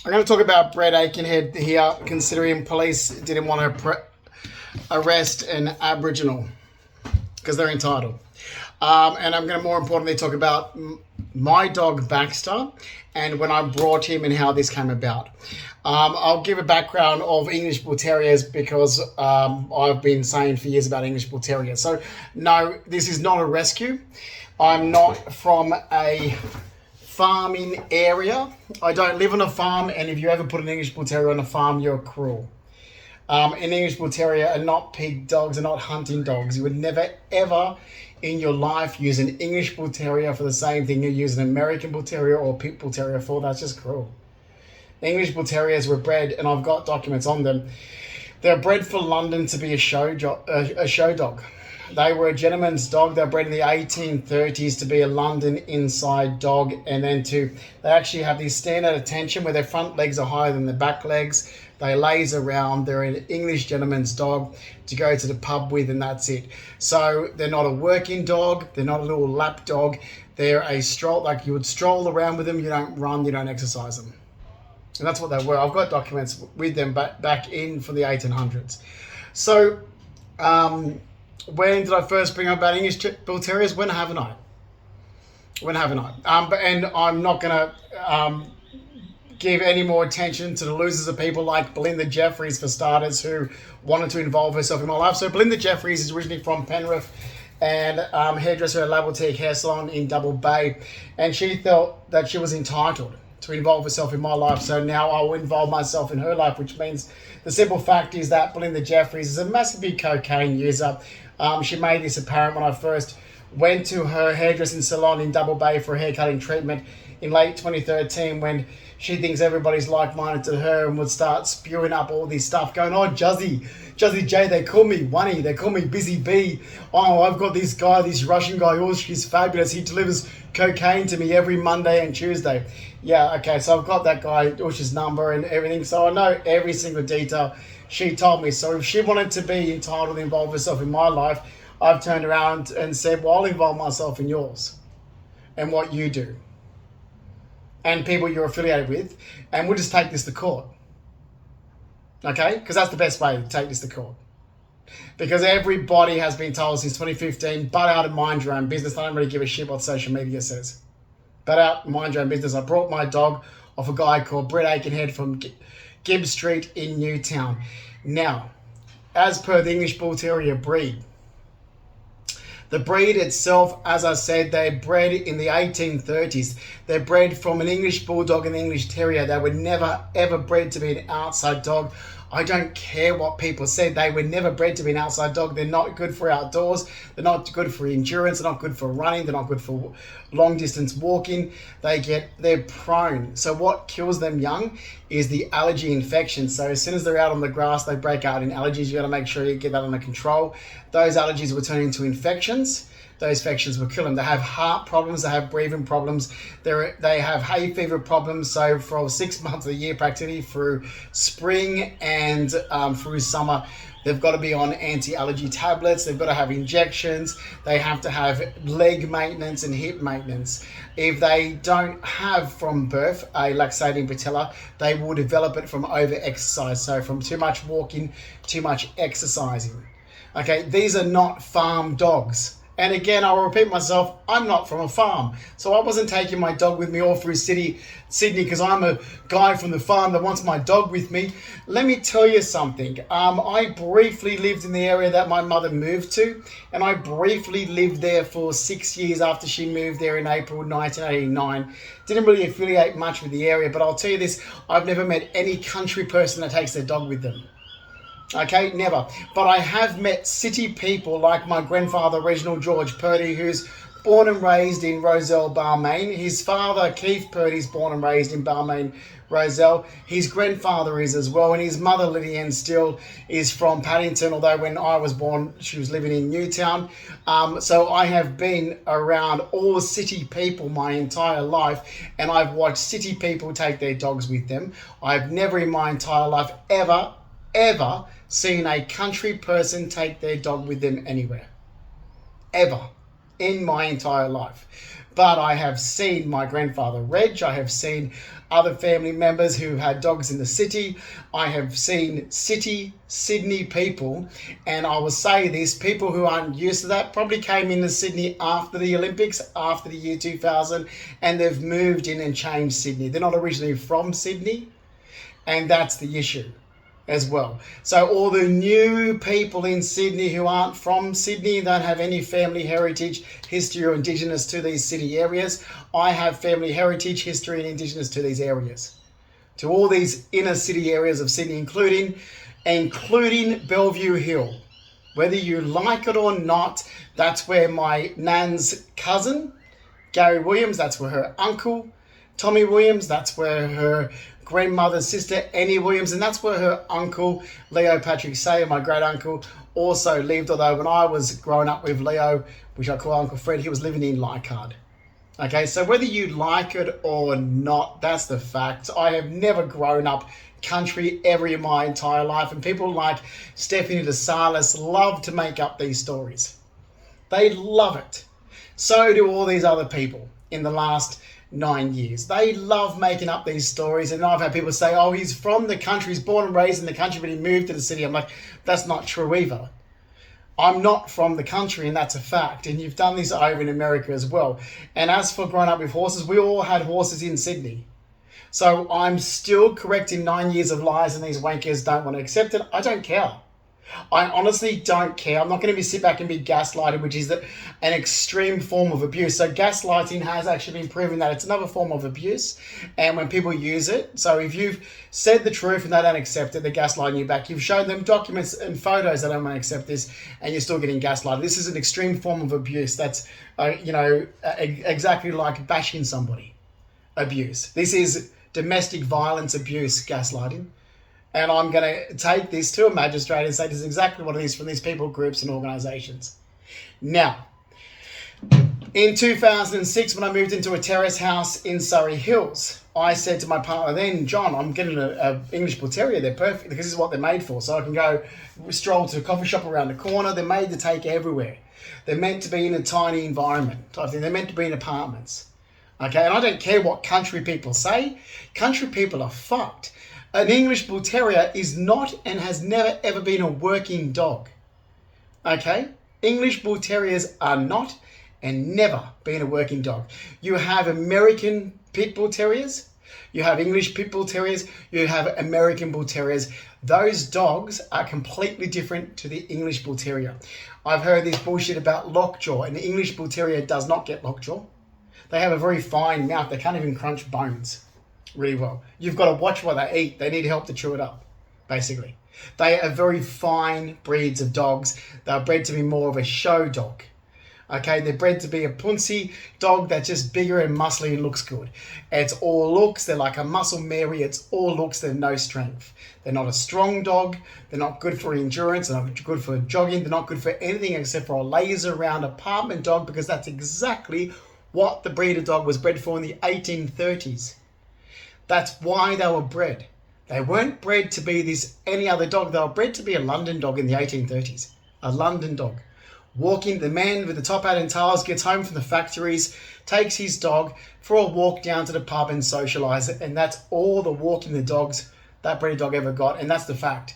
I'm going to talk about Brett Aikenhead here, considering police didn't want to arrest an Aboriginal because they're entitled. And I'm going to more importantly talk about my dog Baxter and when I brought him and how this came about. I'll give a background of English Bull Terriers because I've been saying for years about English Bull Terriers. So no, this is not a rescue. I'm not from a farming area. I don't live on a farm, and if you ever put an English Bull Terrier on a farm, you're cruel. An English Bull Terrier are not pig dogs, are not hunting dogs. You would never, ever in your life use an English Bull Terrier for the same thing you use an American Bull Terrier or Pit Bull Terrier for. That's just cruel. English Bull Terriers were bred, and I've got documents on them. They're bred for London to be a show dog. They were a gentleman's dog. They were bred in the 1830s to be a London inside dog, and then they actually have this standout attention where their front legs are higher than their back legs. They laze around. They're an English gentleman's dog to go to the pub with, and that's it. So they're not a working dog. They're not a little lap dog. They're a stroll, like you would stroll around with them. You don't run, you don't exercise them. And that's what they were. I've got documents with them back in from the 1800s. So, when did I first bring up about English Bull Terriers? When haven't I? And I'm not going to give any more attention to the losers of people like Belinda Jeffries, for starters, who wanted to involve herself in my life. So Belinda Jeffries is originally from Penrith and hairdresser at La Boutique Hair Salon in Double Bay. And she felt that she was entitled to involve herself in my life. So now I will involve myself in her life, which means the simple fact is that Belinda Jeffries is a massive big cocaine user. She made this apparent when I first went to her hairdressing salon in Double Bay for a haircutting treatment in late 2013, when she thinks everybody's like-minded to her and would start spewing up all this stuff, going, oh, Juzzy J, they call me Oney, they call me Busy Bee. Oh, I've got this guy, this Russian guy, oh, she's fabulous. He delivers cocaine to me every Monday and Tuesday. Yeah, okay, so I've got that guy, Ush's number and everything, so I know every single detail she told me. So if she wanted to be entitled to involve herself in my life, I've turned around and said, well, I'll involve myself in yours and what you do and people you're affiliated with, and we'll just take this to court. Okay? Because that's the best way to take this to court. Because everybody has been told since 2015, butt out and mind your own business. I don't really give a shit what social media says. Butt out, mind your own business. I brought my dog off a guy called Brett Aikenhead from Gibbs Street in Newtown. Now, as per the English Bull Terrier breed, the breed itself, as I said, they're bred in the 1830s. They're bred from an English Bulldog and English Terrier. They were never, ever bred to be an outside dog. I don't care what people said. They were never bred to be an outside dog. They're not good for outdoors. They're not good for endurance. They're not good for running. They're not good for long distance walking. They're prone. So what kills them young is the allergy infection. So as soon as they're out on the grass, they break out in allergies. You got to make sure you get that under control. Those allergies will turn into infections. Those infections will kill them. They have heart problems. They have breathing problems. They have hay fever problems. So for 6 months of the year, practically through spring and through summer, they've got to be on anti-allergy tablets. They've got to have injections. They have to have leg maintenance and hip maintenance. If they don't have from birth a laxating patella, they will develop it from over-exercise. So from too much walking, too much exercising. Okay, these are not farm dogs. And again, I'll repeat myself, I'm not from a farm. So I wasn't taking my dog with me all through Sydney because I'm a guy from the farm that wants my dog with me. Let me tell you something. I briefly lived in the area that my mother moved to, and I briefly lived there for 6 years after she moved there in April 1989. Didn't really affiliate much with the area, but I'll tell you this, I've never met any country person that takes their dog with them. Okay, never. But I have met city people like my grandfather, Reginald George Purdy, who's born and raised in Rozelle, Balmain. His father, Keith Purdy, is born and raised in Balmain, Rozelle. His grandfather is as well, and his mother, Lydianne Still, is from Paddington, although when I was born, she was living in Newtown. So I have been around all city people my entire life, and I've watched city people take their dogs with them. I've never in my entire life ever seen a country person take their dog with them anywhere. Ever. In my entire life. But I have seen my grandfather Reg. I have seen other family members who had dogs in the city. I have seen Sydney people, and I will say this, people who aren't used to that probably came into Sydney after the Olympics, after the year 2000, and they've moved in and changed Sydney. They're not originally from Sydney, and that's the issue as well. So all the new people in Sydney who aren't from Sydney, don't have any family heritage, history or indigenous to these city areas. I have family heritage, history and indigenous to these areas. To all these inner city areas of Sydney, including Bellevue Hill. Whether you like it or not, that's where my nan's cousin, Gary Williams, that's where her uncle, Tommy Williams, that's where her grandmother's sister, Annie Williams, and that's where her uncle, Leo Patrick Sayer, my great uncle, also lived. Although when I was growing up with Leo, which I call Uncle Fred, he was living in Leichhardt. Okay, so whether you like it or not, that's the fact. I have never grown up country ever in my entire life, and people like Stephanie DeSalis love to make up these stories. They love it. So do all these other people in the last 9 years. They love making up these stories, and I've had people say, oh, he's from the country, he's born and raised in the country, but he moved to the city. I'm like, that's not true either. I'm not from the country, and that's a fact, and you've done this over in America as well. And as for growing up with horses, we all had horses in Sydney. So I'm still correcting 9 years of lies, and these wankers don't want to accept it. I don't care. I honestly don't care. I'm not going to be sit back and be gaslighted, which is an extreme form of abuse. So gaslighting has actually been proven that it's another form of abuse. And when people use it, so if you've said the truth and they don't accept it, they're gaslighting you back. You've shown them documents and photos that don't want to accept this, and you're still getting gaslighted. This is an extreme form of abuse. That's, exactly like bashing somebody. Abuse. This is domestic violence abuse, gaslighting. And I'm going to take this to a magistrate and say this is exactly what it is from these people, groups and organisations. Now, in 2006, when I moved into a terrace house in Surrey Hills, I said to my partner then, John, I'm getting an English Bull Terrier. They're perfect because this is what they're made for. So I can go stroll to a coffee shop around the corner. They're made to take everywhere. They're meant to be in a tiny environment type thing. They're meant to be in apartments. Okay, and I don't care what country people say. Country people are fucked. An English Bull Terrier is not and has never ever been a working dog. Okay? English Bull Terriers are not and never been a working dog. You have American Pit Bull Terriers, you have English Pit Bull Terriers, you have American Bull Terriers. Those dogs are completely different to the English Bull Terrier. I've heard this bullshit about lockjaw. An English Bull Terrier does not get lockjaw. They have a very fine mouth. They can't even crunch bones really well. You've got to watch what they eat. They need help to chew it up, basically. They are very fine breeds of dogs. They're bred to be more of a show dog. Okay, they're bred to be a punsy dog that's just bigger and muscly and looks good. It's all looks. They're like a muscle Mary. It's all looks. They're no strength. They're not a strong dog. They're not good for endurance. They're not good for jogging. They're not good for anything except for a laser around apartment dog, because that's exactly what the breed of dog was bred for in the 1830s. That's why they were bred. They weren't bred to be this any other dog. They were bred to be a London dog in the 1830s. A London dog. Walking, the man with the top hat and tails gets home from the factories, takes his dog for a walk down to the pub and socialise it. And that's all the walking the dogs that breed of dog ever got. And that's the fact.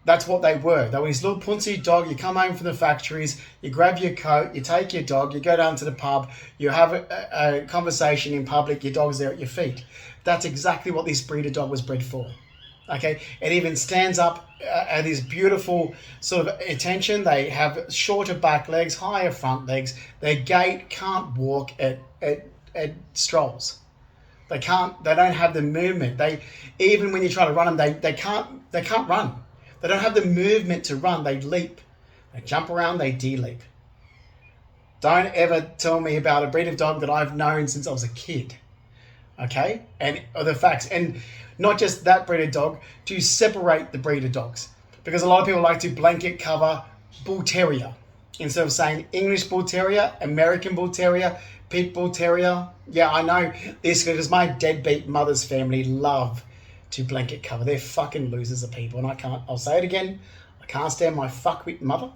That's what they were. They were this little punsy dog. You come home from the factories, you grab your coat, you take your dog, you go down to the pub, you have a conversation in public, your dog's there at your feet. That's exactly what this breed of dog was bred for. Okay, it even stands up at this beautiful sort of attention. They have shorter back legs, higher front legs. Their gait can't walk at strolls. They don't have the movement. Even when you try to run them, they can't run. They don't have the movement to run. They leap. They jump around, they de-leap. Don't ever tell me about a breed of dog that I've known since I was a kid. Okay? And the facts. And not just that breed of dog, to separate the breed of dogs. Because a lot of people like to blanket cover Bull Terrier. Instead of saying English Bull Terrier, American Bull Terrier, Pit Bull Terrier. Yeah, I know this because my deadbeat mother's family love to blanket cover. They're fucking losers of people. And I'll say it again, I can't stand my fuckwit mother.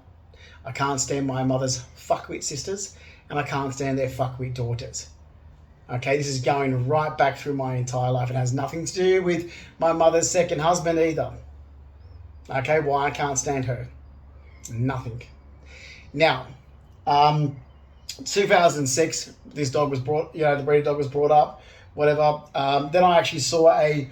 I can't stand my mother's fuckwit sisters. And I can't stand their fuckwit daughters. Okay, this is going right back through my entire life. It has nothing to do with my mother's second husband either. Okay, why I can't stand her. Nothing. Now, 2006, this dog was brought, the breed dog was brought up, whatever. Then I actually saw a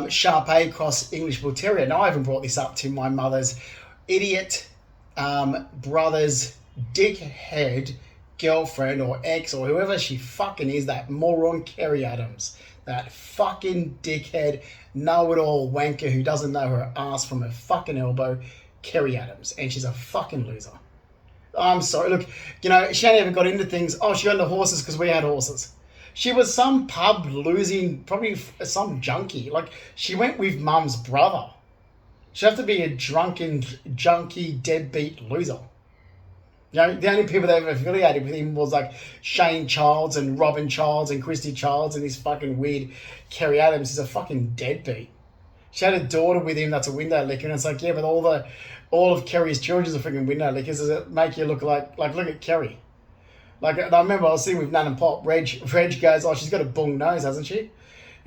Shar-Pei cross English Bull Terrier. Now, I haven't brought this up to my mother's idiot brother's dickhead girlfriend or ex or whoever she fucking is, that moron Kerry Adams. That fucking dickhead, know-it-all wanker who doesn't know her ass from her fucking elbow, Kerry Adams. And she's a fucking loser. I'm sorry. Look, she only ever got into things. Oh, she got into horses because we had horses. She was some pub losing, probably some junkie. Like, she went with mum's brother. She'd have to be a drunken, junkie, deadbeat loser. The only people that ever affiliated with him was like Shane Childs and Robin Childs and Christy Childs, and this fucking weird Kerry Adams is a fucking deadbeat. She had a daughter with him that's a window licker, and it's like, yeah, but all of Kerry's children are freaking window lickers. Does it make you look like look at Kerry? Like, I remember I was sitting with Nan and Pop. Reg goes, oh, she's got a bung nose, hasn't she?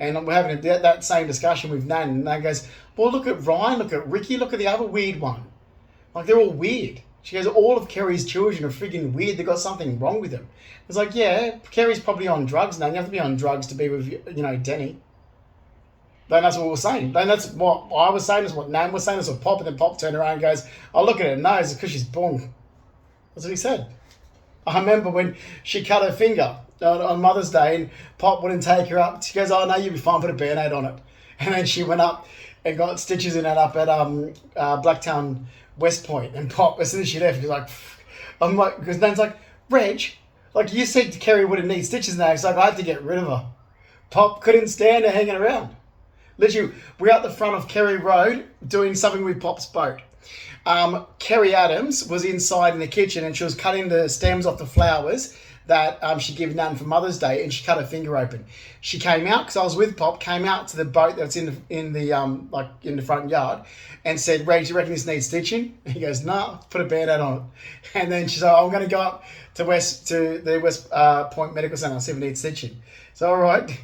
And we're having that same discussion with Nan, and Nan goes, well, look at Ryan, look at Ricky, look at the other weird one. Like, they're all weird. She goes, all of Kerry's children are freaking weird. They've got something wrong with them. It's like, yeah, Kerry's probably on drugs now. You have to be on drugs to be with, Denny. Then that's what we were saying. Then that's what I was saying, is what Nan was saying, is what Pop, and then Pop turned around and goes, oh, look at her nose, it's because she's bung. That's what he said. I remember when she cut her finger on Mother's Day and Pop wouldn't take her up. She goes, oh, no, you'll be fine, put a Band-Aid on it. And then she went up and got stitches in it up at Blacktown West Point, and Pop, as soon as she left, he was like, I'm like, because Nan's like, Reg, like, you said Kerry wouldn't need stitches now. It's like, I had to get rid of her. Pop couldn't stand her hanging around. Literally, we're out the front of Kerry Road doing something with Pop's boat. Kerry Adams was inside in the kitchen, and she was cutting the stems off the flowers that she gave Nan for Mother's Day, and she cut her finger open. She came out, because I was with Pop, came out to the boat that's in the front yard, and said, Reg, do you reckon this needs stitching? And he goes, nah, put a Band-Aid on it. And then she said, I'm going to go up to the West Point Medical Centre and see if it needs stitching. So, all right.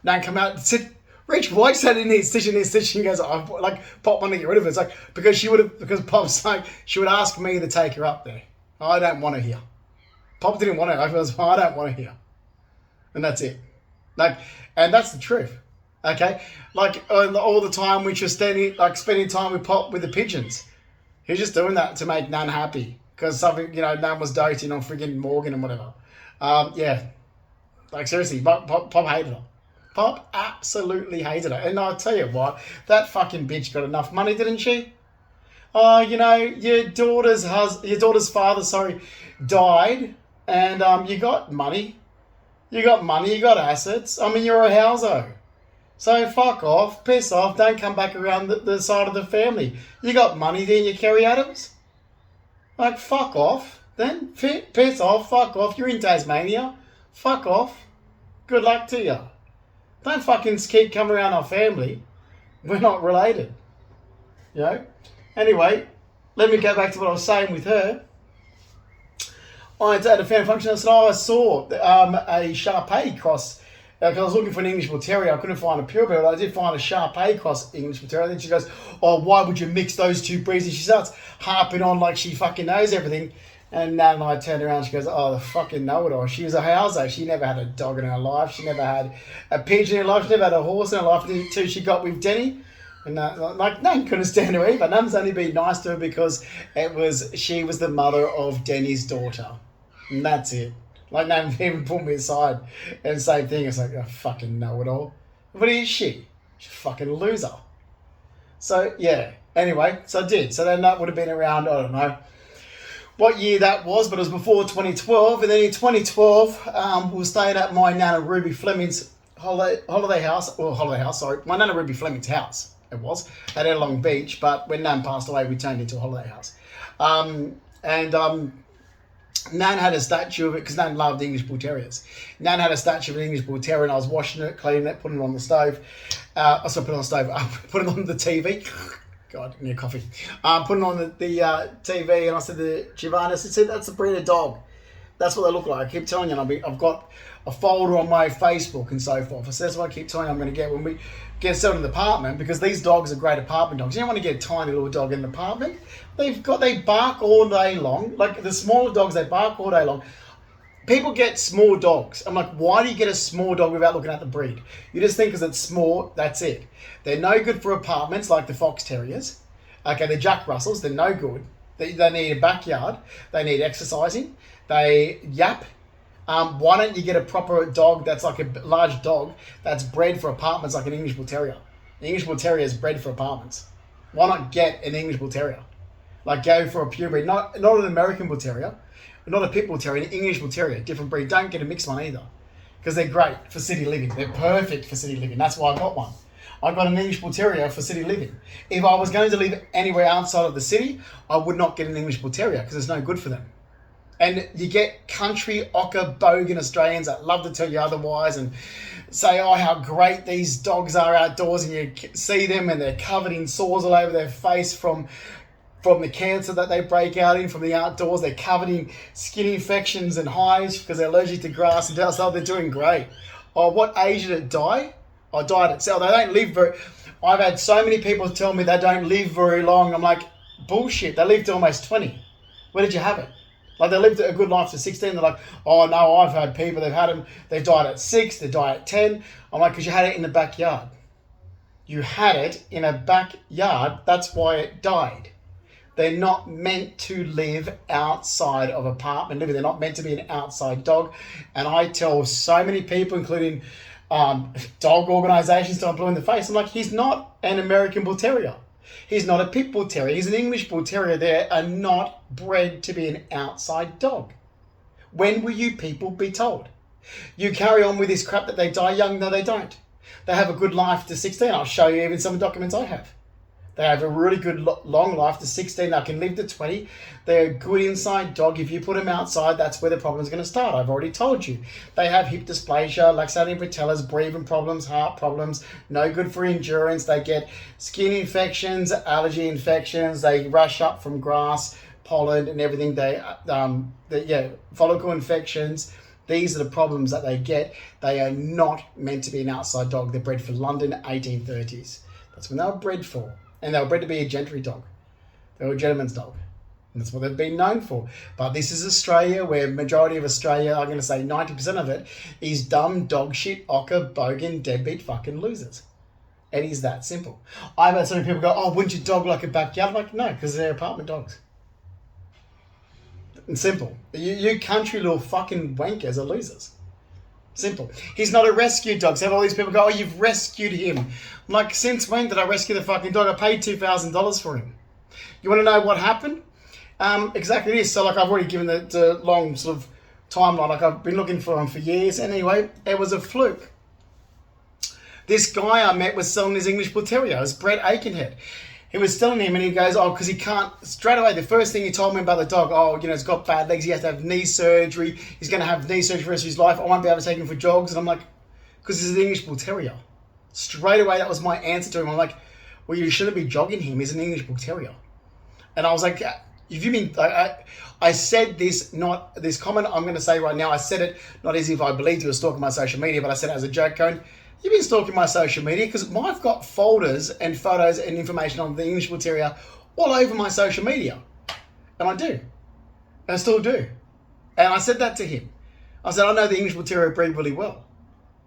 Nan come out and said, Reg, why you said it needs stitching? He goes, Pop wanted to get rid of it. It's like, because Pop's like, she would ask me to take her up there. I don't want her here. Pop didn't want her. I don't want her here. And that's it. Like, and that's the truth. Okay? Like, all the time we just spending time with Pop with the pigeons. He was just doing that to make Nan happy. Because something, Nan was doting on friggin' Morgan and whatever. Yeah. Like, seriously, Pop hated her. Pop absolutely hated her. And I'll tell you what, that fucking bitch got enough money, didn't she? Oh, your daughter's father, died, and you got money. You got money, you got assets. I mean, you're a houso. So fuck off, piss off, don't come back around the side of the family. You got money, didn't you, Kerry Adams? Like, fuck off, then. Piss off, fuck off. You're in Tasmania. Fuck off. Good luck to you. Don't fucking keep coming around our family. We're not related. Anyway, let me go back to what I was saying with her. I had a family function. I said, I saw a Shar-Pei cross. Because I was looking for an English Bull Terrier. I couldn't find a purebred, but I did find a Shar-Pei cross English Bull Terrier. Then she goes, oh, why would you mix those two breeds? And she starts harping on like she fucking knows everything. And Nan and I turned around, she goes, oh, the fucking know-it-all. She was a houser. She never had a dog in her life. She never had a pigeon in her life. She never had a horse in her life until she got with Denny. And Nan couldn't stand her either. Nan's only been nice to her because she was the mother of Denny's daughter. And that's it. Like, Nan even put me aside. And the same thing, it's like, oh, fucking know-it-all. What is she? She's a fucking loser. So, yeah. Anyway, so I did. So then that would have been around, I don't know what year that was, but it was before 2012. And then in 2012, we were staying at my Nana Ruby Fleming's holiday house. My Nana Ruby Fleming's house, it was, at Long Beach. But when Nan passed away, we turned into a holiday house. Nan had a statue of it, because Nan loved English Bull Terriers. Nan had a statue of an English Bull Terrier, and I was washing it, cleaning it, putting it on the stove. Put it on the TV. God, need a coffee. Putting on the TV, and I said to Giovanna, I said, that's a breed of dog. That's what they look like. I keep telling you, I've got a folder on my Facebook and so forth. So that's what I keep telling you I'm going to get when we get settled in the apartment, because these dogs are great apartment dogs. You don't want to get a tiny little dog in an apartment. They bark all day long. Like the smaller dogs, they bark all day long. People get small dogs. I'm like, why do you get a small dog without looking at the breed? You just think because it's small, that's it. They're no good for apartments like the Fox Terriers. Okay, the Jack Russells, they're no good. They need a backyard. They need exercising. They yap. Why don't you get a proper dog that's like a large dog that's bred for apartments like an English Bull Terrier? The English Bull Terrier is bred for apartments. Why not get an English Bull Terrier? Like go for a pure breed, not an American Bull Terrier, not a Pit Bull Terrier, an English Bull Terrier, different breed. Don't get a mixed one either, because they're great for city living. They're perfect for city living. That's why I got one. I got an English Bull Terrier for city living. If I was going to live anywhere outside of the city, I would not get an English Bull Terrier because it's no good for them. And you get country, ochre, bogan Australians that love to tell you otherwise and say, oh, how great these dogs are outdoors, and you see them and they're covered in sores all over their face from the cancer that they break out in from the outdoors. They're covered in skin infections and hives because they're allergic to grass and stuff. So they're doing great. Oh, what age did it die? I died at cell. They don't live very... I've had so many people tell me they don't live very long. I'm like, bullshit. They lived to almost 20. Where did you have it? Like, they lived a good life to 16. They're like, oh, no, I've had people, they've had them, they've died at 6, they die at 10. I'm like, because you had it in the backyard. You had it in a backyard. That's why it died. They're not meant to live outside of apartment living. They're not meant to be an outside dog. And I tell so many people, including dog organisations, to blue in the face. I'm like, he's not an American Bull Terrier. He's not a Pit Bull Terrier. He's an English Bull Terrier. They are not bred to be an outside dog. When will you people be told? You carry on with this crap that they die young. No, they don't. They have a good life to 16. I'll show you even some documents I have. They have a really good long life to 16. They can live to 20. They're a good inside dog. If you put them outside, that's where the problem is going to start. I've already told you. They have hip dysplasia, laxating patellas, breathing problems, heart problems, no good for endurance. They get skin infections, allergy infections. They rush up from grass, pollen and everything. Follicle infections. These are the problems that they get. They are not meant to be an outside dog. They're bred for London 1830s. That's when they were bred for. And they were bred to be a gentry dog. They were a gentleman's dog. And that's what they've been known for. But this is Australia, where majority of Australia, I'm going to say 90% of it, is dumb, dog shit, ochre, bogan, deadbeat fucking losers. It is that simple. I've had so many people go, oh, wouldn't your dog like a backyard? I'm like, no, because they're apartment dogs. And simple. You country little fucking wankers are losers. Simple. He's not a rescue dog. So all these people go, oh, you've rescued him. I'm like, since when did I rescue the fucking dog? I paid $2,000 for him. You want to know what happened? Exactly this. So like, I've already given the long sort of timeline. Like, I've been looking for him for years. Anyway, it was a fluke. This guy I met was selling his English Bull Terrier. It was Brett Aikenhead. He was selling him and he goes, oh, because he can't, straight away, the first thing he told me about the dog, oh, you know, it's got bad legs, he has to have knee surgery, he's going to have knee surgery for the rest of his life, I won't be able to take him for jogs. And I'm like, because this is an English Bull Terrier. Straight away, that was my answer to him. I'm like, well, you shouldn't be jogging him, he's an English Bull Terrier. And I was like, if you mean, I said this, not this comment I'm going to say right now, I said it not as if I believed he was stalking my social media, but I said it as a joke going, you've been stalking my social media, because I've got folders and photos and information on the English Bull Terrier all over my social media. And I do. And I still do. And I said that to him. I said, I know the English Bull Terrier breed really well.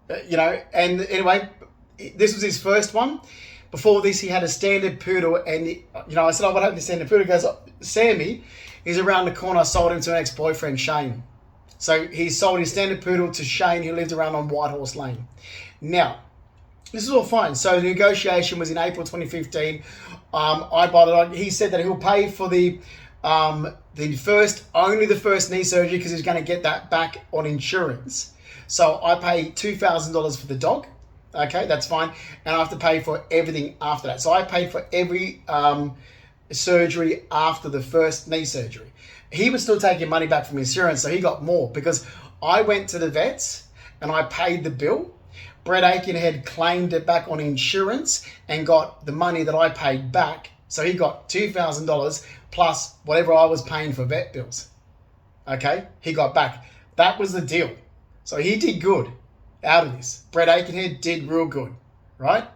And anyway, this was his first one. Before this, he had a standard poodle. And, I said, oh, what happened to standard poodle? He goes, oh, Sammy is around the corner. I sold him to an ex-boyfriend, Shane. So he sold his standard poodle to Shane, who lived around on Whitehorse Lane. Now, this is all fine. So the negotiation was in April 2015. I buy the dog. He said that he'll pay for only the first knee surgery, because he's going to get that back on insurance. So I pay $2,000 for the dog. Okay, that's fine. And I have to pay for everything after that. So I paid for every surgery after the first knee surgery. He was still taking money back from insurance, so he got more, because I went to the vets and I paid the bill. Brett Aikenhead claimed it back on insurance and got the money that I paid back. So he got $2,000 plus whatever I was paying for vet bills. Okay, he got back. That was the deal. So he did good out of this. Brett Aikenhead did real good, right?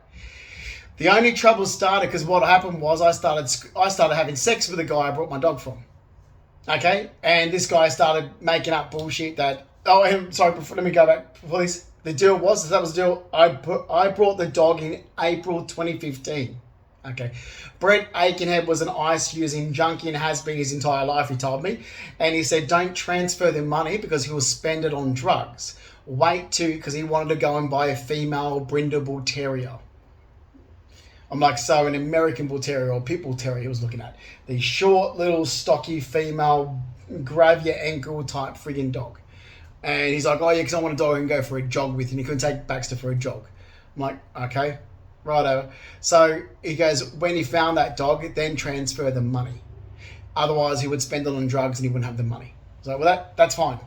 The only trouble started because what happened was I started having sex with the guy I brought my dog from. Okay, and this guy started making up bullshit that. Oh, and sorry. Let me go back before this. The deal was that was the deal. I brought the dog in April 2015. Okay, Brett Aikenhead was an ice using junkie and has been his entire life. He told me, and he said don't transfer the money because he will spend it on drugs. Wait because he wanted to go and buy a female brindle bull terrier. I'm like, so an American bull terrier or pit bull terrier he was looking at. The short, little, stocky, female, grab your ankle type friggin' dog. And he's like, oh yeah, because I want a dog I can go for a jog with. And he couldn't take Baxter for a jog. I'm like, okay, righto. So he goes, when he found that dog, then transfer the money. Otherwise, he would spend it on drugs and he wouldn't have the money. So, well, that's fine.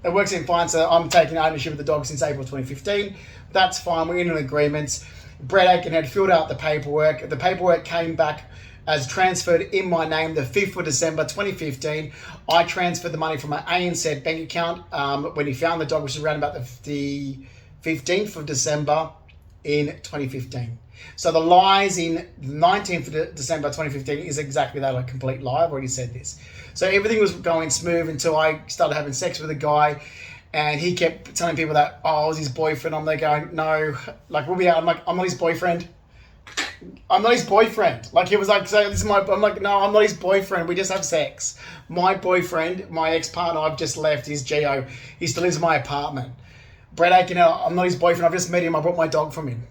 It works in fine. So I'm taking ownership of the dog since April 2015. That's fine. We're in an agreement. Brett Aikenhead filled out the paperwork. The paperwork came back as transferred in my name the 5th of December 2015. I transferred the money from my ANZ bank account when he found the dog, which was around about the 15th of December in 2015. So the lies in 19th of December 2015 is exactly that, a complete lie. I've already said this. So everything was going smooth until I started having sex with a guy. And he kept telling people that, oh, I was his boyfriend. I'm there going, no, like, we'll be out. I'm like, I'm not his boyfriend. I'm not his boyfriend. Like, he was like, so this is my, I'm like, no, I'm not his boyfriend. We just have sex. My boyfriend, my ex-partner I've just left is Gio. He still lives in my apartment. Brett Aikenhead, I'm not his boyfriend. I've just met him. I brought my dog from him.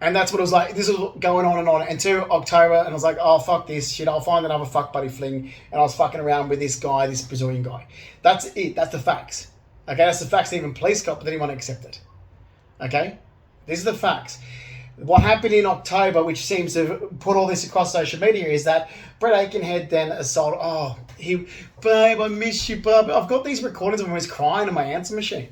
And that's what it was like. This was going on until October. And I was like, oh, fuck this shit. I'll find another fuck buddy fling. And I was fucking around with this guy, this Brazilian guy. That's it. That's the facts. Okay, that's the facts. Even police got, but they didn't want to accept it. Okay, these are the facts. What happened in October, which seems to put all this across social media, is that Brett Aikenhead then assaulted. Oh, babe, I miss you, babe. I've got these recordings of him. He was crying on my answer machine.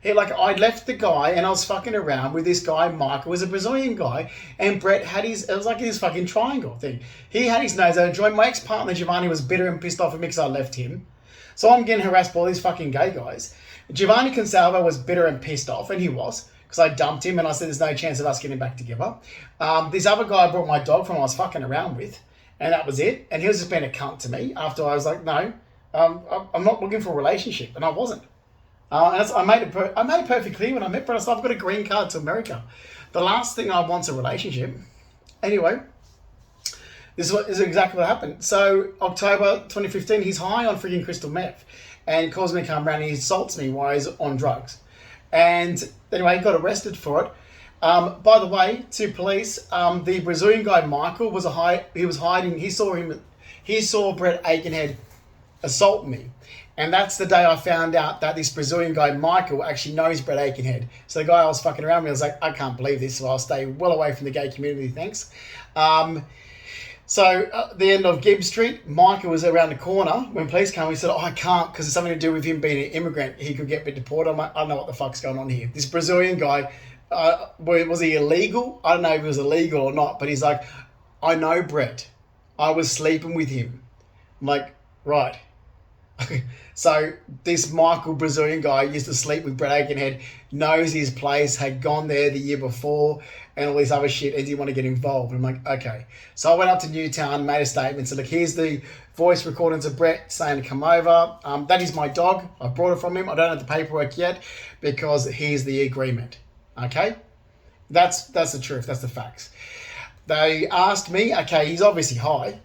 I left the guy and I was fucking around with this guy. Michael was a Brazilian guy, and Brett had it was like his fucking triangle thing. He had his nose out of joint. My ex-partner Giovanni was bitter and pissed off at me because I left him. So I'm getting harassed by all these fucking gay guys. Giovanni Consalvo was bitter and pissed off, and he was, because I dumped him and I said there's no chance of us getting back together. This other guy I brought my dog from, I was fucking around with, and that was it. And he was just being a cunt to me after I was like, no, I'm not looking for a relationship, and I wasn't. I made it perfectly clear when I met Brett. I said, I've got a green card to America. The last thing I want's a relationship. Anyway, this is exactly what happened. So October 2015, he's high on freaking crystal meth and calls me to come around and he assaults me while he's on drugs. And anyway, he got arrested for it. By the way, to police, the Brazilian guy Michael was he was hiding. He saw Brett Aikenhead assault me. And that's the day I found out that this Brazilian guy, Michael, actually knows Brett Aikenhead. So the guy I was fucking around with, I was like, I can't believe this, so I'll stay well away from the gay community, thanks. So at the end of Gibb Street, Michael was around the corner. When police came, he said, oh, I can't because it's something to do with him being an immigrant. He could get deported. I'm like, I don't know what the fuck's going on here. This Brazilian guy, was he illegal? I don't know if he was illegal or not, but he's like, I know Brett. I was sleeping with him. I'm like, right. So this Michael Brazilian guy used to sleep with Brett Aikenhead, knows his place, had gone there the year before, and all this other shit, and didn't want to get involved. And I'm like, okay. So I went up to Newtown, made a statement, said, look, here's the voice recordings of Brett saying to come over. That is my dog. I brought it from him. I don't have the paperwork yet because here's the agreement. Okay? That's the truth. That's the facts. They asked me, okay, he's obviously high.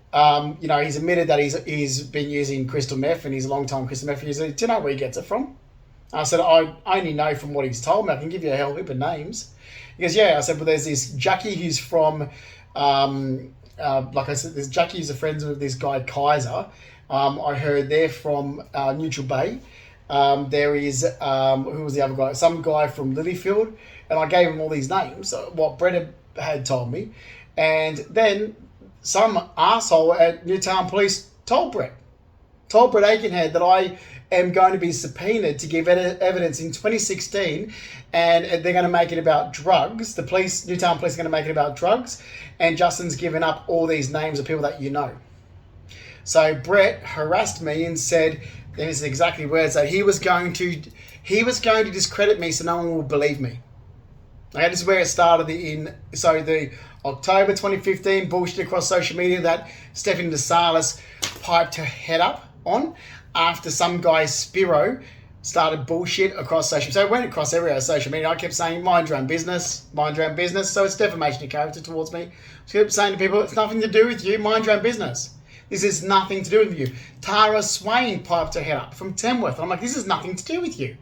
He's admitted that he's been using crystal meth and he's a long-time crystal meth user. Do you know where he gets it from? I said, I only know from what he's told me. I can give you a hell heap of names. He goes, yeah. I said, well, there's this Jackie who's from, like I said, there's Jackie who's a friend of this guy, Kaiser. I heard they're from Neutral Bay. There is, who was the other guy? Some guy from Lilyfield. And I gave him all these names, what Brett had told me. And then some asshole at Newtown Police told Brett Aikenhead that I am going to be subpoenaed to give evidence in 2016, and they're going to make it about drugs. Newtown Police are going to make it about drugs, and Justin's given up all these names of people that you know. So Brett harassed me and said, and this is exactly words, that he He was going to discredit me so no one would believe me. Okay, this is where it started the October 2015 bullshit across social media that Stephanie DeSalis piped her head up on after some guy, Spiro, started bullshit across social media. So it went across every social media. I kept saying, mind your own business, mind your own business. So it's defamation of character towards me. So I kept saying to people, it's nothing to do with you, mind your own business. This is nothing to do with you. Tara Swain piped her head up from Tamworth. And I'm like, this is nothing to do with you.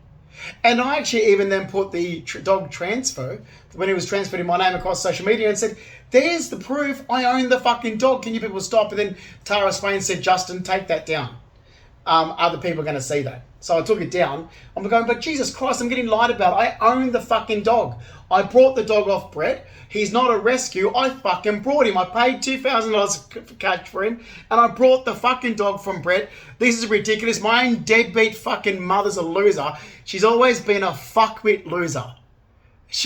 And I actually even then put the dog transfer, when it was transferred in my name across social media, and said, there's the proof, I own the fucking dog, can you people stop? And then Tara Swain said, Justin, take that down. Other people are going to see that. So I took it down. I'm going, but Jesus Christ, I'm getting lied about. I own the fucking dog. I brought the dog off Brett. He's not a rescue. I fucking brought him. I paid $2,000 cash for him, and I brought the fucking dog from Brett. This is ridiculous. My own deadbeat fucking mother's a loser. She's always been a fuckwit loser.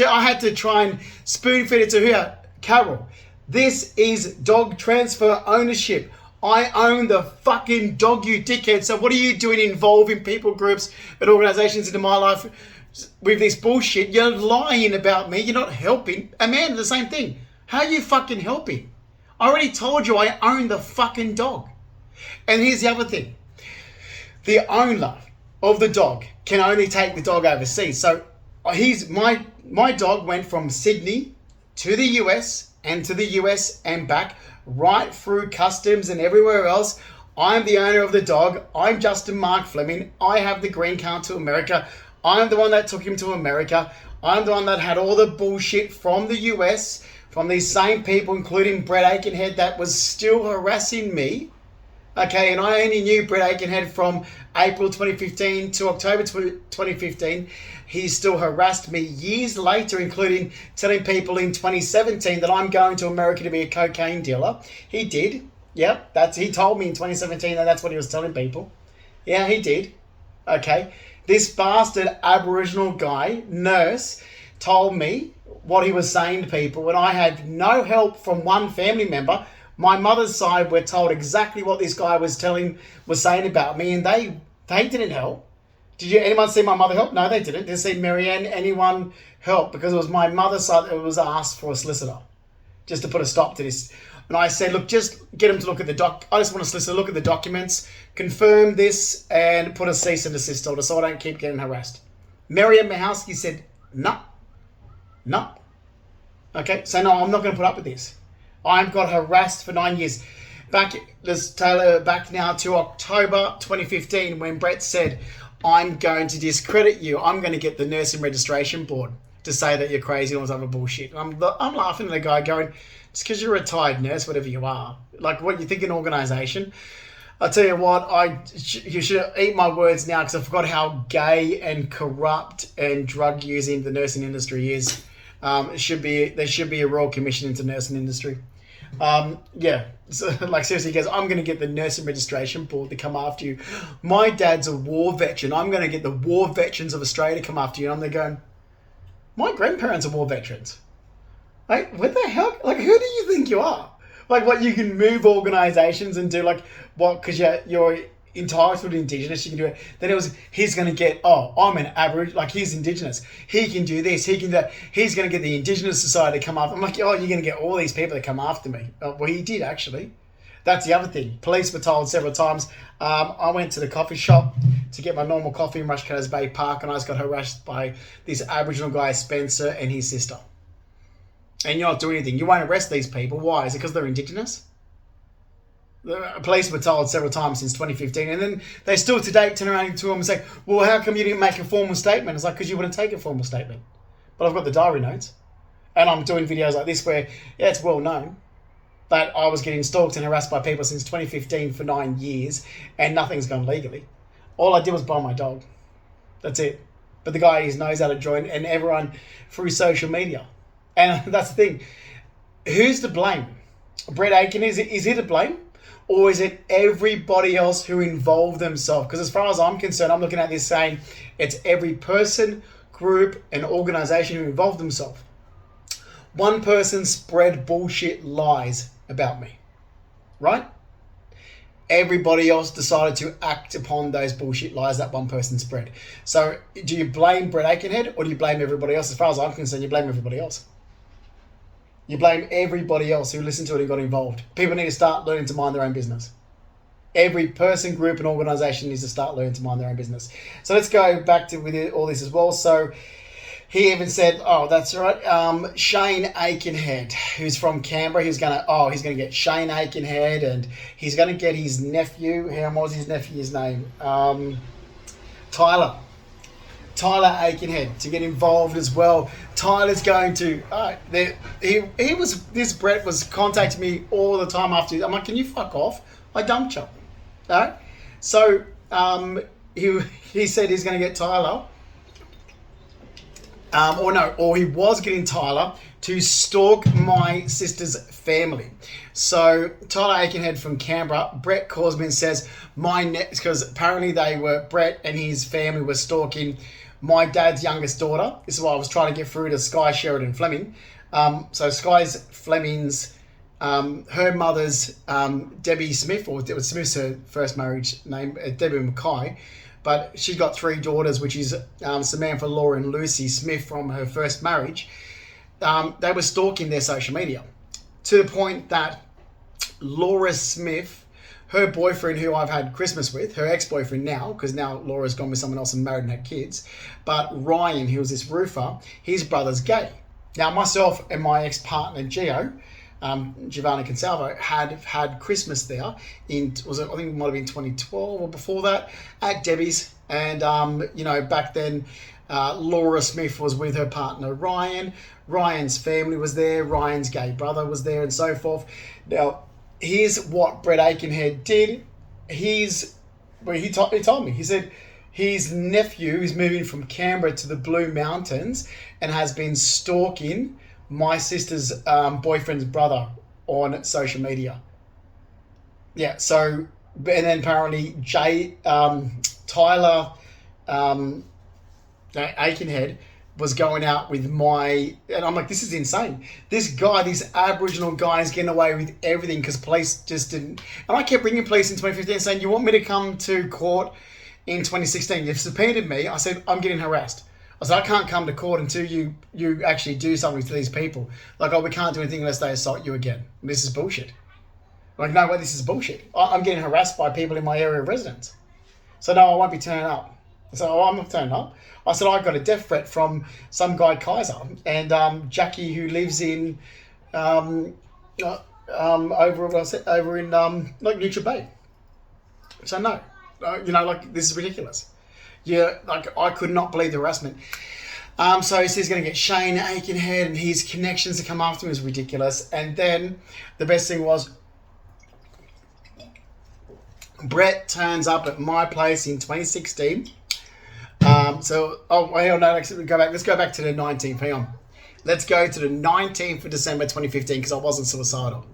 I had to try and spoon feed it to her. Carol, this is dog transfer ownership. I own the fucking dog, you dickhead. So what are you doing involving people groups and organisations into my life with this bullshit? You're lying about me. You're not helping. Amanda, the same thing. How are you fucking helping? I already told you I own the fucking dog. And here's the other thing. The owner of the dog can only take the dog overseas. So my dog went from Sydney to the US and to the US and back, right through customs and everywhere else. I'm the owner of the dog. I'm Justin Mark Fleming. I have the green card to America. I'm the one that took him to America. I'm the one that had all the bullshit from the US, from these same people, including Brett Aikenhead, that was still harassing me. Okay, and I only knew Brett Aikenhead from April 2015 to October 2015. He still harassed me years later, including telling people in 2017 that I'm going to America to be a cocaine dealer. He did. Yep, he told me in 2017 that that's what he was telling people. Yeah, he did. Okay. This bastard Aboriginal guy, nurse, told me what he was saying to people, and I had no help from one family member. My mother's side were told exactly what this guy was saying about me, and they didn't help. Did anyone see my mother help? No, they didn't. Did see Marianne anyone help? Because it was my mother's side that was asked for a solicitor just to put a stop to this. And I said, look, just get him to look at I just want a solicitor to look at the documents, confirm this, and put a cease and desist order so I don't keep getting harassed. Marianne Mahowski said, no. Okay, so no, I'm not going to put up with this. I've got harassed for 9 years. Let's tailor back now to October 2015 when Brett said, I'm going to discredit you. I'm going to get the Nursing Registration Board to say that you're crazy and all this other bullshit. I'm laughing at the guy going, just because you're a retired nurse, whatever you are, like what you think an organisation. I'll tell you what, you should eat my words now because I forgot how gay and corrupt and drug using the nursing industry is. There should be a Royal Commission into the nursing industry. Yeah, so like seriously, guys, I'm going to get the Nursing Registration Board to come after you. My dad's a war veteran. I'm going to get the War Veterans of Australia to come after you. And I'm there going, my grandparents are war veterans. Like, what the hell? Like, who do you think you are? Like, what, you can move organisations and do like, what, because you're entitled to Indigenous, you can do it. Then it was, he's going to get, I'm an Aboriginal, like he's Indigenous. He can do this, he can do that. He's going to get the Indigenous Society to come after. I'm like, you're going to get all these people to come after me. Well, he did actually. That's the other thing. Police were told several times. I went to the coffee shop to get my normal coffee in Rushcutters Bay Park, and I just got harassed by this Aboriginal guy, Spencer, and his sister. And you're not doing anything. You won't arrest these people. Why? Is it because they're Indigenous? The police were told several times since 2015, and then they still to date turn around to them and say, well, how come you didn't make a formal statement? It's like, because you wouldn't take a formal statement. But I've got the diary notes, and I'm doing videos like this where, yeah, it's well known that I was getting stalked and harassed by people since 2015 for 9 years, and nothing's gone legally. All I did was buy my dog. That's it. But the guy, he knows how to join, and everyone through social media. And that's the thing. Who's to blame? Brett Aiken, is he to blame? Or is it everybody else who involved themselves? Because as far as I'm concerned, I'm looking at this saying it's every person, group, and organisation who involved themselves. One person spread bullshit lies about me, right? everybody else decided to act upon those bullshit lies that one person spread. So do you blame Brett Aikenhead or do you blame everybody else? As far as I'm concerned, you blame everybody else. You blame everybody else who listened to it and got involved. People need to start learning to mind their own business. Every person, group, and organisation needs to start learning to mind their own business. So let's go back to with all this as well. So he even said, "Oh, that's right. Shane Aikenhead, who's from Canberra, he's gonna get Shane Aikenhead, and he's gonna get his nephew. What was his nephew's name? Tyler Aikenhead to get involved as well. Tyler's going to. This Brett was contacting me all the time after. I'm like, can you fuck off? I dumped you. All right. So he said he's going to get Tyler. Or he was getting Tyler to stalk my sister's family. So Tyler Aikenhead from Canberra, Brett calls me and says because apparently Brett and his family were stalking my dad's youngest daughter. This is why I was trying to get through to Sky Sheridan Fleming. So Sky's Fleming's, her mother's Debbie Smith, or Smith's her first marriage name, Debbie Mackay. But she's got 3 daughters, which is Samantha, Laura, and Lucy Smith from her first marriage. They were stalking their social media to the point that Laura Smith, her boyfriend, who I've had Christmas with, her ex-boyfriend now, because now Laura's gone with someone else and married and had kids, but Ryan, who was this roofer, his brother's gay. Now, myself and my ex-partner, Gio, Giovanni Consalvo, had Christmas there I think it might have been 2012 or before that at Debbie's, and back then Laura Smith was with her partner Ryan. Ryan's family was there, Ryan's gay brother was there, and so forth. Now here's what Brett Aikenhead did. He told me, he said his nephew is moving from Canberra to the Blue Mountains and has been stalking my sister's boyfriend's brother on social media. Yeah, so, and then apparently Tyler Aikenhead was going out with and I'm like, this is insane. This Aboriginal guy is getting away with everything because police just didn't. And I kept bringing police in 2015 saying, you want me to come to court in 2016? You've subpoenaed me. I said, I'm getting harassed. I said, I can't come to court until you actually do something to these people. Like, we can't do anything unless they assault you again. This is bullshit. Like, no way, this is bullshit. I'm getting harassed by people in my area of residence. So, no, I won't be turning up. I said, I'm not turning up. I said, I got a death threat from some guy, Kaiser, and Jackie, who lives in over in Neutral Bay. So, no. This is ridiculous. Yeah, I could not believe the harassment. So he says he's going to get Shane Aikenhead and his connections to come after him is ridiculous. And then the best thing was Brett turns up at my place in 2016. Let's go back to the 19th. Hang on. Let's go to the 19th of December 2015 because I wasn't suicidal.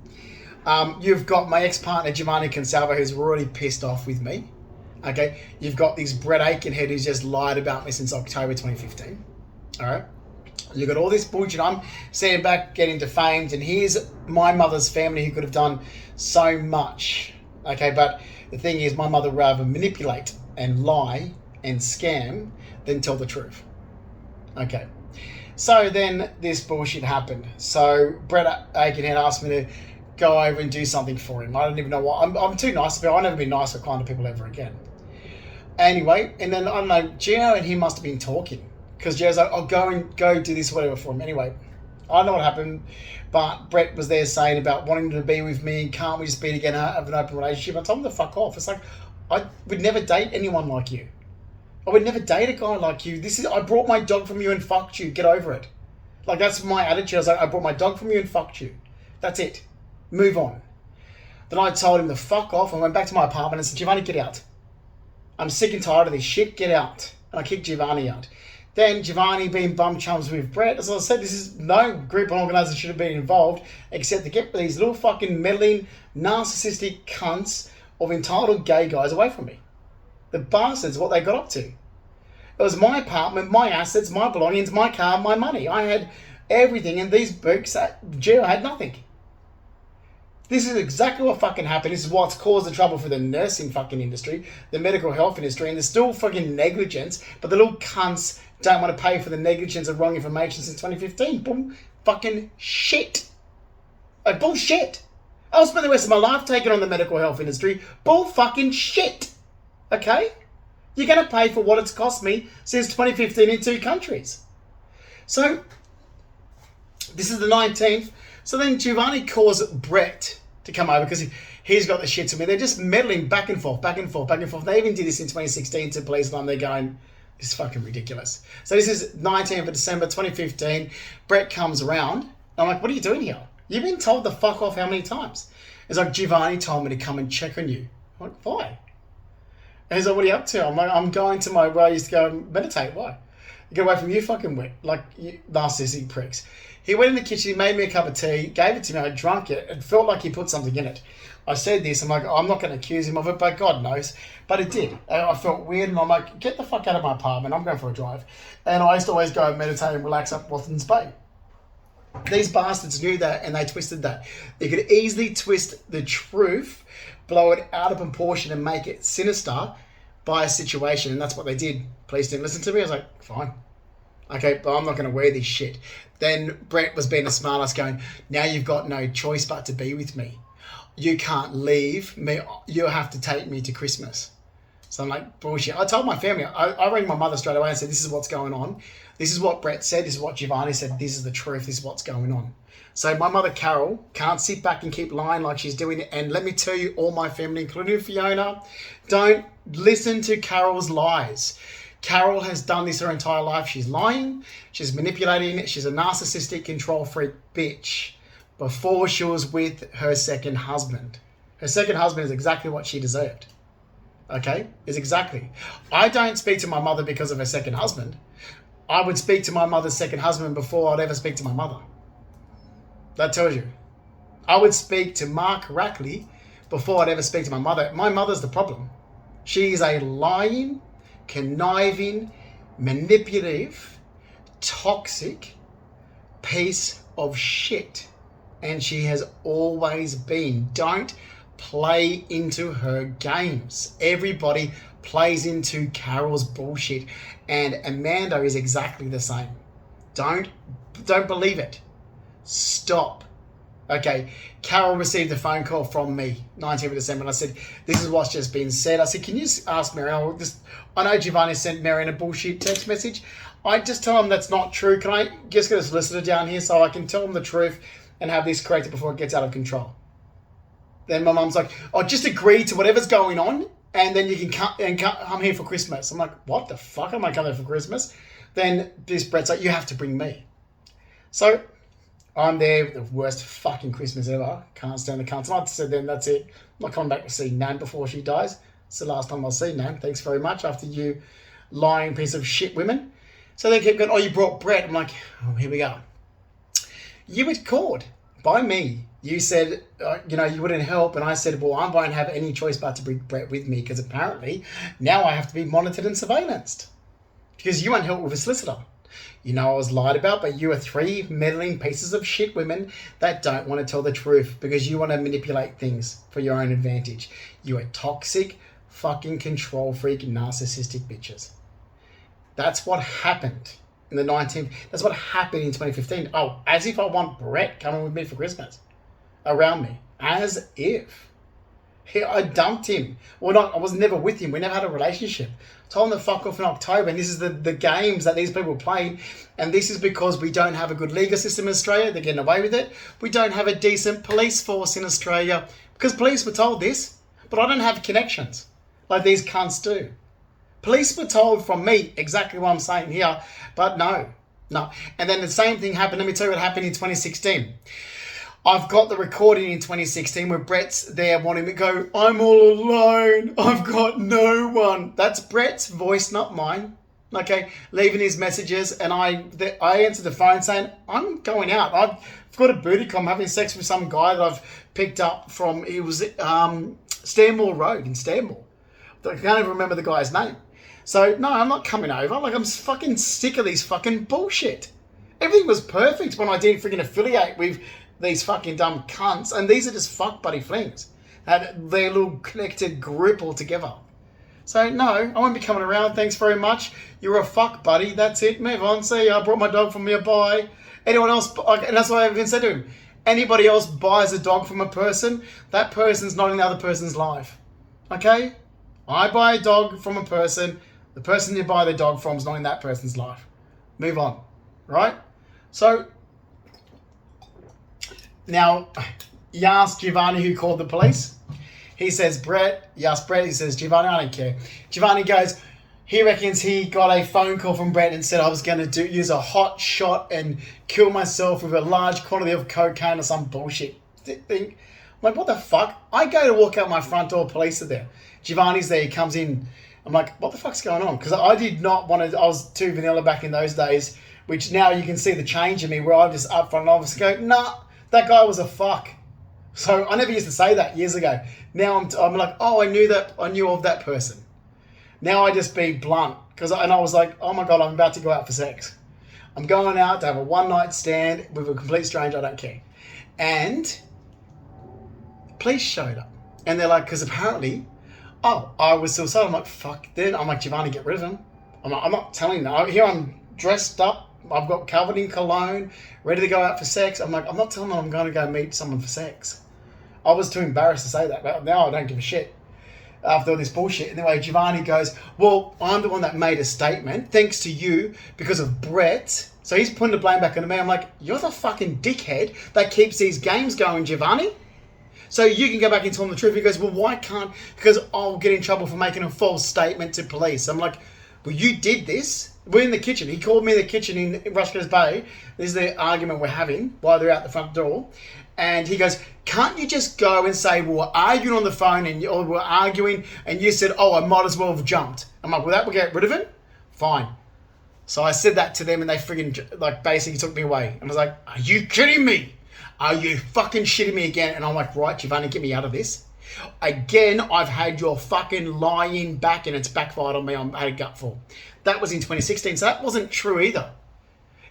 You've got my ex-partner Giovanni Consalvo, who's already pissed off with me. Okay, you've got this Brett Aikenhead who's just lied about me since October 2015. All right, you've got all this bullshit. I'm sitting back getting defamed, and here's my mother's family who could have done so much. Okay, but the thing is, my mother rather manipulate and lie and scam than tell the truth. Okay, so then this bullshit happened. So Brett Aikenhead asked me to go over and do something for him. I don't even know why. I'm too nice to people. I've never been nice or kind to people ever again. Anyway, and then I don't know, Gio and he must have been talking because Gio's like, I'll go do this, whatever for him. Anyway, I don't know what happened, but Brett was there saying about wanting to be with me, can't we just be together, have an open relationship? I told him to fuck off. It's like, I would never date anyone like you. I would never date a guy like you. I brought my dog from you and fucked you. Get over it. Like, that's my attitude. I was like, I brought my dog from you and fucked you. That's it. Move on. Then I told him to fuck off and went back to my apartment and said, Giovanni, get out. I'm sick and tired of this shit. Get out. And I kicked Giovanni out. Then Giovanni being bum chums with Brett. As I said, this is no group or organisation should have been involved except to get these little fucking meddling, narcissistic cunts of entitled gay guys away from me. The bastards, what they got up to. It was my apartment, my assets, my belongings, my car, my money. I had everything, and these books, Gio had nothing. This is exactly what fucking happened. This is what's caused the trouble for the nursing fucking industry, the medical health industry, and there's still fucking negligence, but the little cunts don't want to pay for the negligence of wrong information since 2015. Boom. Fucking shit. Like, bullshit. I'll spend the rest of my life taking on the medical health industry. Bull fucking shit. Okay? You're going to pay for what it's cost me since 2015 in 2 countries. So, this is the 19th. So then Giovanni calls Brett to come over because he's got the shit to me. They're just meddling back and forth, back and forth, back and forth. They even did this in 2016 to police line. They're going, this is fucking ridiculous. So this is 19th of December 2015. Brett comes around. I'm like, what are you doing here? You've been told to fuck off how many times? It's like, Giovanni told me to come and check on you. I'm like, why? And he's like, what are you up to? I'm like, I'm going to where I used to go and meditate. Why? Get away from you fucking you narcissistic pricks. He went in the kitchen, he made me a cup of tea, gave it to me, I drank it. It felt like he put something in it. I said this, I'm like, I'm not going to accuse him of it, but God knows. But it did. I felt weird, and I'm like, get the fuck out of my apartment, I'm going for a drive. And I used to always go and meditate and relax up Watton's Bay. These bastards knew that, and they twisted that. They could easily twist the truth, blow it out of proportion, and make it sinister by a situation, and that's what they did. Police didn't listen to me. I was like, fine. Okay, but I'm not going to wear this shit. Then Brett was being a smartass going, now you've got no choice but to be with me. You can't leave me. You have to take me to Christmas. So I'm like, bullshit. I told my family. I rang my mother straight away and said, this is what's going on. This is what Brett said. This is what Giovanni said. This is the truth. This is what's going on. So my mother, Carol, can't sit back and keep lying like she's doing it. And let me tell you, all my family, including Fiona, don't listen to Carol's lies. Carol has done this her entire life. She's lying. She's manipulating. She's a narcissistic, control freak bitch before she was with her second husband. Her second husband is exactly what she deserved. Okay? Is exactly. I don't speak to my mother because of her second husband. I would speak to my mother's second husband before I'd ever speak to my mother. That tells you. I would speak to Mark Rackley before I'd ever speak to my mother. My mother's the problem. She is a lying, conniving, manipulative, toxic piece of shit. And she has always been. Don't play into her games. Everybody plays into Carol's bullshit. And Amanda is exactly the same. Don't believe it. Stop. Okay, Carol received a phone call from me, 19th of December, and I said, this is what's just been said. I said, can you ask Marianne? I know Giovanni sent Marianne a bullshit text message. I just tell him that's not true. Can I just get a solicitor down here so I can tell him the truth and have this corrected before it gets out of control? Then my mum's like, oh, just agree to whatever's going on, and then you can come here for Christmas. I'm like, what the fuck am I coming for Christmas? Then this Brett's like, you have to bring me. So I'm there with the worst fucking Christmas ever. Can't stand the cunts. And I said, then that's it. I'm not coming back to see Nan before she dies. It's the last time I'll see Nan. Thanks very much after you lying piece of shit women. So they kept going, oh, you brought Brett. I'm like, oh, here we go. You were called by me. You said, you wouldn't help. And I said, well, I won't have any choice but to bring Brett with me because apparently now I have to be monitored and surveillanced because you won't help with a solicitor. You know I was lied about, but you are 3 meddling pieces of shit women that don't want to tell the truth because you want to manipulate things for your own advantage. You are toxic, fucking control freak, narcissistic bitches. That's what happened in the 19th. That's what happened in 2015. Oh, as if I want Brett coming with me for Christmas. Around me. As if. I dumped him. I was never with him. We never had a relationship. Told him to fuck off in October. And this is the games that these people play. And this is because we don't have a good legal system in Australia. They're getting away with it. We don't have a decent police force in Australia. Because police were told this. But I don't have connections. Like these cunts do. Police were told from me exactly what I'm saying here. But no. And then the same thing happened. Let me tell you what happened in 2016. I've got the recording in 2016 where Brett's there wanting me to go, I'm all alone. I've got no one. That's Brett's voice, not mine. Okay, leaving his messages. And I answered the phone saying, I'm going out. I've got a booty call. I'm having sex with some guy that I've picked up from, it was Stanmore Road in Stanmore. I can't even remember the guy's name. So, no, I'm not coming over. Like, I'm fucking sick of these fucking bullshit. Everything was perfect when I didn't freaking affiliate with these fucking dumb cunts, and these are just fuck buddy flings. And their little connected group all together. So, no, I won't be coming around. Thanks very much. You're a fuck buddy. That's it. Move on. See, I brought my dog from nearby. Anyone else, and that's what I even said to him. Anybody else buys a dog from a person, that person's not in the other person's life. Okay? I buy a dog from a person. The person you buy the dog from is not in that person's life. Move on. Right? So, now, you asked Giovanni who called the police. He says, Brett. You asked Brett. He says, Giovanni, I don't care. Giovanni goes, he reckons he got a phone call from Brett and said I was going to use a hot shot and kill myself with a large quantity of cocaine or some bullshit thing. I'm like, what the fuck? I go to walk out my front door, police are there. Giovanni's there, he comes in. I'm like, what the fuck's going on? Because I did not want to, I was too vanilla back in those days, which now you can see the change in me where I'm just up front and obviously go, nah, that guy was a fuck. So I never used to say that years ago. Now I'm like, oh, I knew of that person. Now I just be blunt. And I was like, oh my God, I'm about to go out for sex. I'm going out to have a one night stand with a complete stranger, I don't care. And police showed up. And they're like, because apparently, I was suicidal. I'm like, fuck. Then I'm like, Giovanni, get rid of him. I'm not telling them. Here I'm dressed up. I've got covered in cologne, ready to go out for sex. I'm like, I'm not telling them I'm going to go meet someone for sex. I was too embarrassed to say that, but now I don't give a shit after all this bullshit. Anyway, Giovanni goes, well, I'm the one that made a statement, thanks to you, because of Brett. So he's putting the blame back on me. I'm like, you're the fucking dickhead that keeps these games going, Giovanni. So you can go back and tell him the truth. He goes, well, why can't? Because I'll get in trouble for making a false statement to police. I'm like, well, you did this. We're in the kitchen. He called me in the kitchen in Rushkers Bay. This is the argument we're having while they're out the front door. And he goes, can't you just go and say, well, we're arguing on the phone or we're arguing and you said, oh, I might as well have jumped. I'm like, well, that will get rid of him? Fine. So I said that to them and they friggin' basically took me away. And I was like, are you kidding me? Are you fucking shitting me again? And I'm like, right, Giovanni, get me out of this. Again, I've had your fucking lying back and it's backfired on me. I had a gutful. That was in 2016, so that wasn't true either.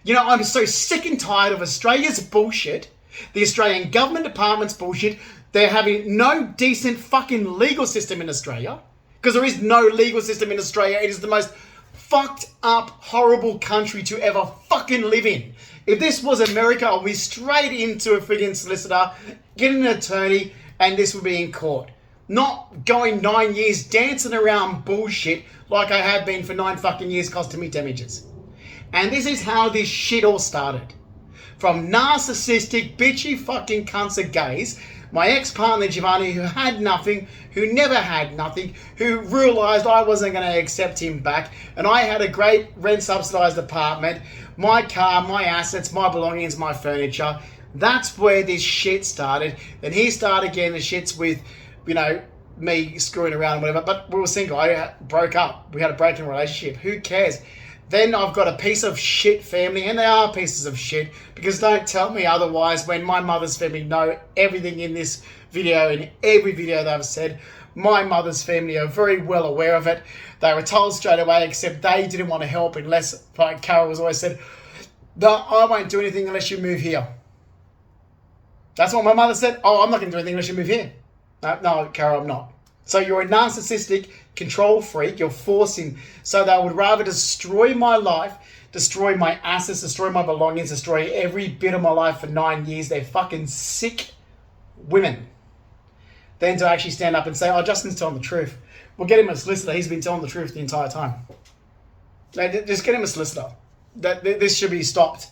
You know, I'm so sick and tired of Australia's bullshit, the Australian government department's bullshit. They're having no decent fucking legal system in Australia because there is no legal system in Australia. It is the most fucked up, horrible country to ever fucking live in. If this was America, I'll be straight into a friggin' solicitor, get an attorney, and this would be in court. Not going 9 years dancing around bullshit like I have been for 9 fucking years costing me damages. And this is how this shit all started. From narcissistic, bitchy fucking cunts of gays, my ex-partner Giovanni, who had nothing, who never had nothing, who realised I wasn't going to accept him back, and I had a great rent-subsidised apartment, my car, my assets, my belongings, my furniture. That's where this shit started. And he started getting the shits with, you know, me screwing around and whatever. But we were single. I broke up. We had a breaking relationship. Who cares? Then I've got a piece of shit family, and they are pieces of shit, because don't tell me otherwise when my mother's family know everything in this video, in every video that I've said. My mother's family are very well aware of it. They were told straight away, except they didn't want to help unless, like Carol has always said, no, I won't do anything unless you move here. That's what my mother said. Oh, I'm not going to do anything unless you move here. No, Carol, I'm not. So you're a narcissistic control freak. You're forcing. So they would rather destroy my life, destroy my assets, destroy my belongings, destroy every bit of my life for 9 years. They're fucking sick women. Than to actually stand up and say, oh, Justin's telling the truth. We'll get him a solicitor. He's been telling the truth the entire time. Just get him a solicitor. This should be stopped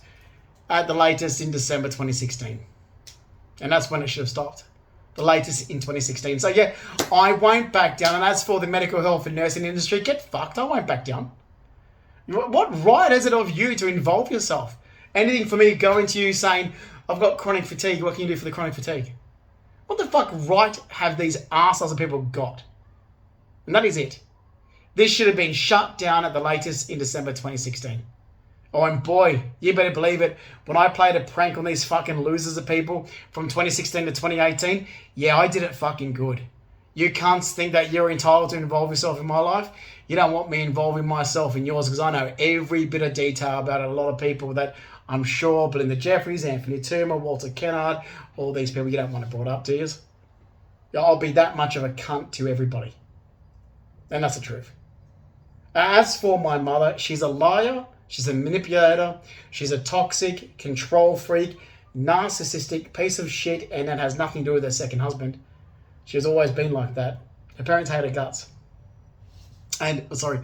at the latest in December 2016. And that's when it should have stopped. The latest in 2016. So yeah, I won't back down. And as for the medical health and nursing industry, get fucked. I won't back down. What right is it of you to involve yourself? Anything for me going to you saying, I've got chronic fatigue. What can you do for the chronic fatigue? What the fuck right have these arseholes of people got? And that is it. This should have been shut down at the latest in December 2016. Oh, and boy, you better believe it. When I played a prank on these fucking losers of people from 2016 to 2018, yeah, I did it fucking good. You cunts think that you're entitled to involve yourself in my life. You don't want me involving myself in yours because I know every bit of detail about a lot of people that I'm sure Belinda Jeffries, Anthony Toomer, Walter Kennard, all these people you don't want to brought up, do you? I'll be that much of a cunt to everybody. And that's the truth. As for my mother, she's a liar, she's a manipulator, she's a toxic, control freak, narcissistic piece of shit, and that has nothing to do with her second husband. She's always been like that. Her parents hate her guts. And, sorry,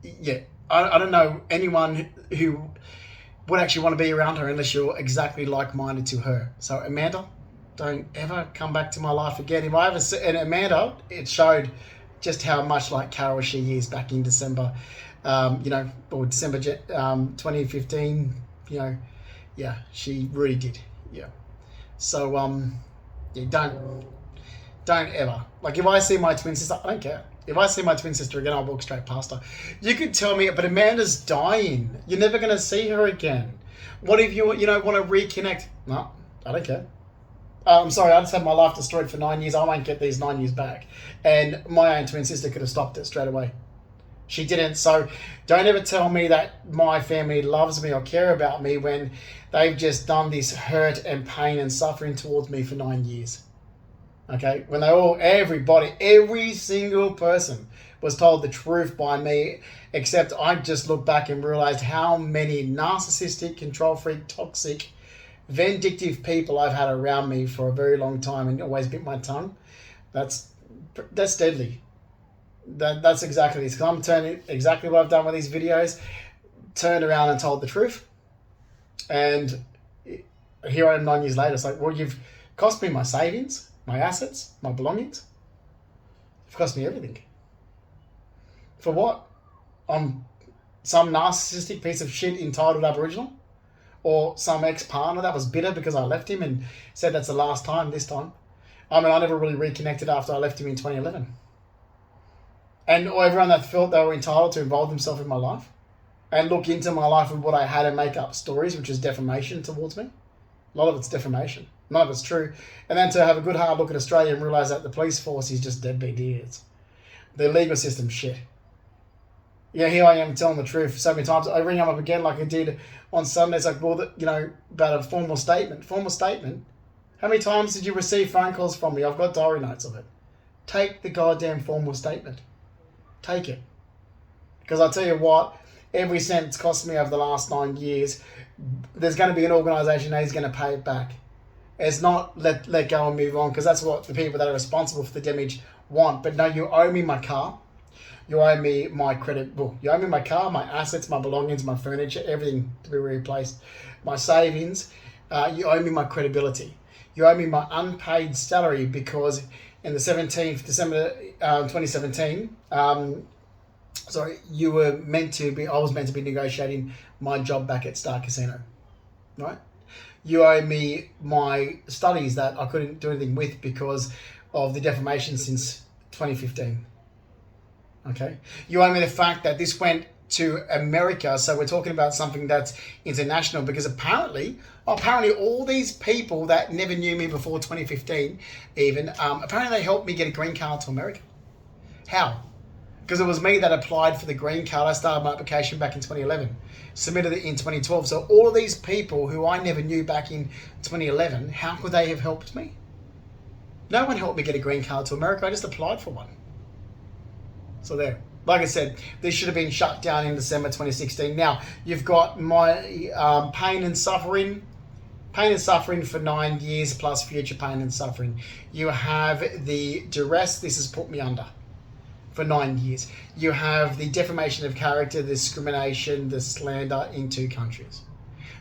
yeah, I don't know anyone who would actually want to be around her unless you're exactly like-minded to her. So, Amanda, don't ever come back to my life again. If I ever see, and Amanda, it showed just how much like Carol she is back in December, or December 2015, yeah, she really did, yeah. So, yeah, don't ever. Like, if I see my twin sister, I don't care. If I see my twin sister again, I'll walk straight past her. You could tell me, but Amanda's dying. You're never going to see her again. What if you want to reconnect? No, I don't care. I'm sorry, I just had my life destroyed for 9 years. I won't get these 9 years back. And my own twin sister could have stopped it straight away. She didn't. So don't ever tell me that my family loves me or care about me when they've just done this hurt and pain and suffering towards me for 9 years. Okay? When every single person was told the truth by me, except I just looked back and realized how many narcissistic, control freak, toxic, vindictive people I've had around me for a very long time and always bit my tongue. That's deadly. That's exactly this. Because I'm turning exactly what I've done with these videos, turned around and told the truth. And here I am 9 years later. It's like, well, you've cost me my savings, my assets, my belongings. You've cost me everything. For what? I'm some narcissistic piece of shit entitled Aboriginal? Or some ex-partner that was bitter because I left him and said that's the last time this time. I mean, I never really reconnected after I left him in 2011. And everyone that felt they were entitled to involve themselves in my life and look into my life and what I had and make up stories, which is defamation towards me. A lot of it's defamation. None of it's true. And then to have a good hard look at Australia and realise that the police force is just deadbeat idiots. The legal system's shit. Yeah, here I am telling the truth so many times. I ring them up again like I did on Sunday. It's like, well, about a formal statement. Formal statement? How many times did you receive phone calls from me? I've got diary notes of it. Take the goddamn formal statement. Take it. Because I'll tell you what, every cent it's cost me over the last 9 years, there's going to be an organisation that is going to pay it back. It's not let go and move on, because that's what the people that are responsible for the damage want. But no, you owe me my car. You owe me my credit book. You owe me my car, my assets, my belongings, my furniture, everything to be replaced. My savings. You owe me my credibility. You owe me my unpaid salary, because in the 17th December 2017, you were meant to be. I was meant to be negotiating my job back at Star Casino, right? You owe me my studies that I couldn't do anything with because of the defamation since 2015. Okay, you owe me the fact that this went to America, so we're talking about something that's international, because apparently all these people that never knew me before 2015 even, apparently they helped me get a green card to America. How? Because it was me that applied for the green card. I started my application back in 2011, submitted it in 2012. So all of these people who I never knew back in 2011, how could they have helped me? No one helped me get a green card to America. I just applied for one. So there. Like I said, this should have been shut down in December 2016. Now, you've got my pain and suffering for 9 years plus future pain and suffering. You have the duress this has put me under for 9 years. You have the defamation of character, the discrimination, the slander in 2 countries.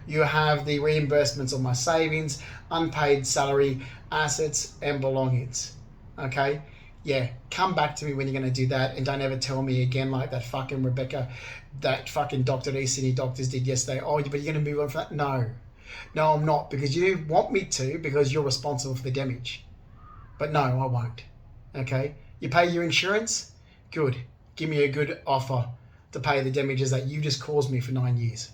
You have the reimbursements of my savings, unpaid salary, assets, and belongings. Okay? Yeah, come back to me when you're going to do that, and don't ever tell me again like that fucking Rebecca, that fucking doctor at East Sydney Doctors did yesterday. Oh, but you're going to move on from that? No, I'm not, because you want me to, because you're responsible for the damage. But no, I won't. Okay? You pay your insurance? Good. Give me a good offer to pay the damages that you just caused me for 9 years.